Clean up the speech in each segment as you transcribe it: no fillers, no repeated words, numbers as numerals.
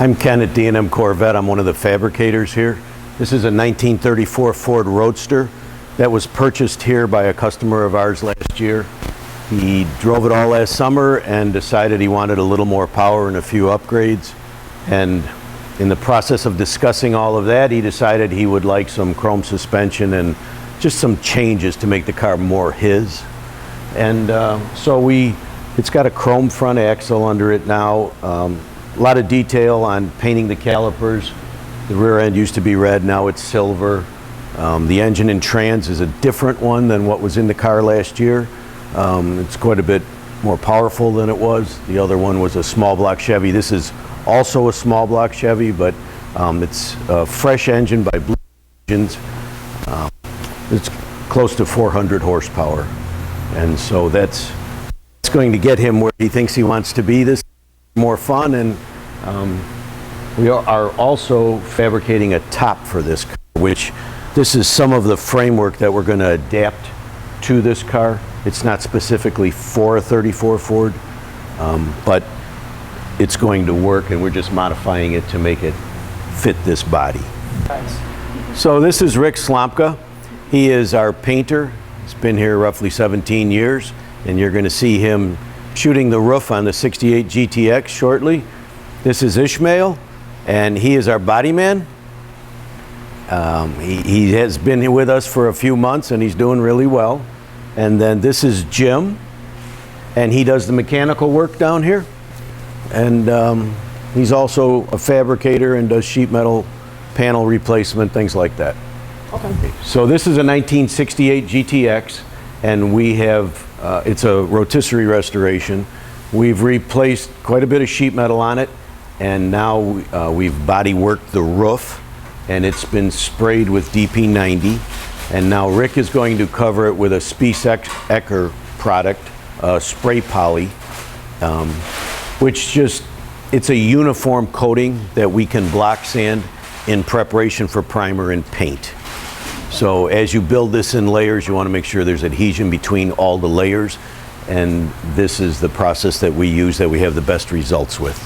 I'm Ken at D&M Corvette. I'm one of the fabricators here. This is a 1934 Ford Roadster that was purchased here by a customer of ours last year. He drove it all last summer and decided he wanted a little more power and a few upgrades. And in the process of discussing all of that, he decided he would like some chrome suspension and just some changes to make the car more his. And it's got a chrome front axle under it now. A lot of detail on painting the calipers. The rear end used to be red, now it's silver. The engine and trans is a different one than what was in the car last year. It's quite a bit more powerful than it was. The other one was a small block Chevy. This is also a small block Chevy, but it's a fresh engine by Blue Engines. It's close to 400 horsepower. And so that's going to get him where he thinks he wants to be. This is more fun, and we are also fabricating a top for this car, which this is some of the framework that we're going to adapt to this car. It's not specifically for a 34 Ford, but it's going to work, and we're just modifying it to make it fit this body. Nice. So this is Rick Slomka. He is our painter. He's been here roughly 17 years, and you're going to see him shooting the roof on the 68 GTX shortly. This is Ishmael, and he is our body man. He has been with us for a few months, and he's doing really well. And then this is Jim, and he does the mechanical work down here. And he's also a fabricator and does sheet metal panel replacement, things like that. Okay. So this is a 1968 GTX, and we have, it's a rotisserie restoration. We've replaced quite a bit of sheet metal on it, and now we've body worked the roof, and it's been sprayed with DP90. And now Rick is going to cover it with a Spies Ecker product, spray poly, which it's a uniform coating that we can block sand in preparation for primer and paint. So as you build this in layers, you want to make sure there's adhesion between all the layers, and this is the process that we use that we have the best results with.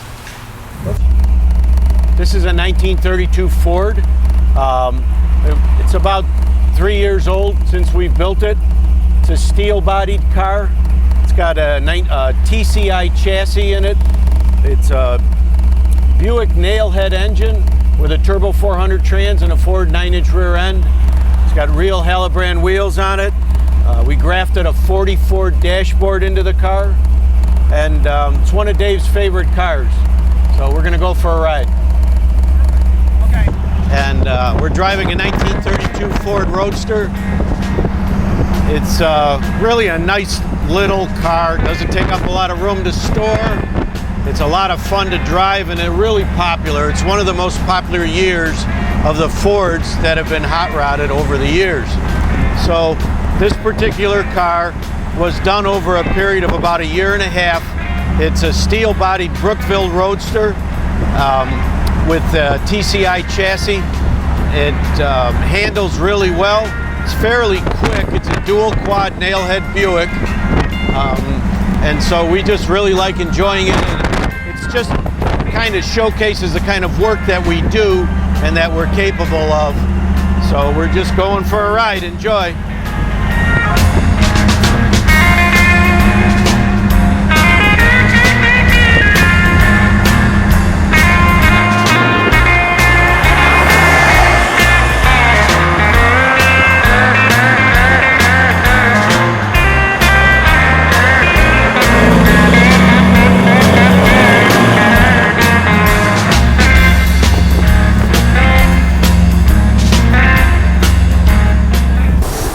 This is a 1932 Ford. It's about 3 years old since we built it. It's a steel-bodied car. It's got a TCI chassis in it. It's a Buick nailhead engine with a turbo 400 trans and a Ford 9-inch rear end. It's got real Halabrand wheels on it. We grafted a 44 dashboard into the car, and it's one of Dave's favorite cars. So we're gonna go for a ride. Okay. And we're driving a 1932 Ford Roadster. It's really a nice little car. Doesn't take up a lot of room to store. It's a lot of fun to drive, and it's really popular. It's one of the most popular years of the Fords that have been hot rodded over the years. So this particular car was done over a period of about 1.5 years. It's a steel-bodied Brookville Roadster with a TCI chassis. It handles really well. It's fairly quick. It's a dual quad nailhead Buick. And so we just really like enjoying it. And it's just kind of showcases the kind of work that we do and that we're capable of. So we're just going for a ride. Enjoy.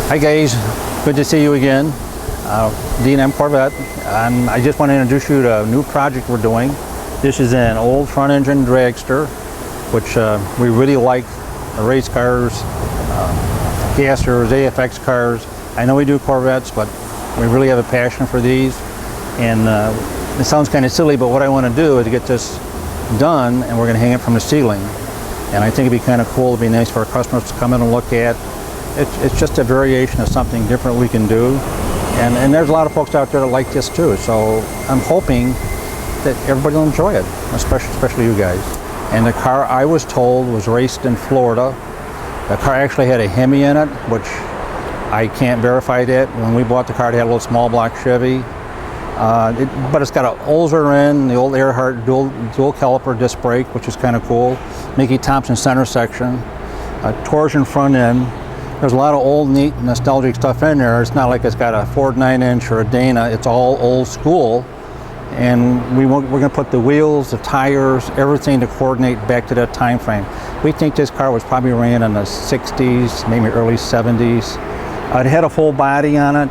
Hi guys, good to see you again. D&M Corvette, and I just want to introduce you to a new project we're doing. This is an old front engine dragster, which we really like. Race cars, gassers, AFX cars. I know we do Corvettes, but we really have a passion for these. And it sounds kind of silly, but what I want to do is get this done, and we're going to hang it from the ceiling. And I think it'd be kind of cool. It'd be nice for our customers to come in and look at. It's just a variation of something different we can do, and there's a lot of folks out there that like this too, so I'm hoping that everybody will enjoy it, especially you guys. Thank you. And the car, I was told, was raced in Florida. The car actually had a Hemi in it, which I can't verify that. When we bought the car, it had a little small block Chevy. But it's got an Olzer in, the old Earhart dual caliper disc brake, which is kind of cool. Mickey Thompson center section, a torsion front end. There's a lot of old, neat, nostalgic stuff in there. It's not like it's got a Ford 9-inch or a Dana. It's all old school. And we're going to put the wheels, the tires, everything to coordinate back to that time frame. We think this car was probably ran in the 60s, maybe early 70s. It had a full body on it,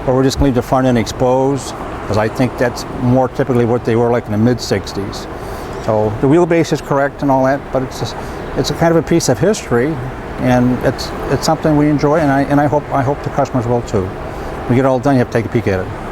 but we're just going to leave the front end exposed, because I think that's more typically what they were like in the mid-60s. So the wheelbase is correct and all that, but it's a kind of a piece of history, and it's something we enjoy, and I hope the customers will too. When we get it all done, you have to take a peek at it.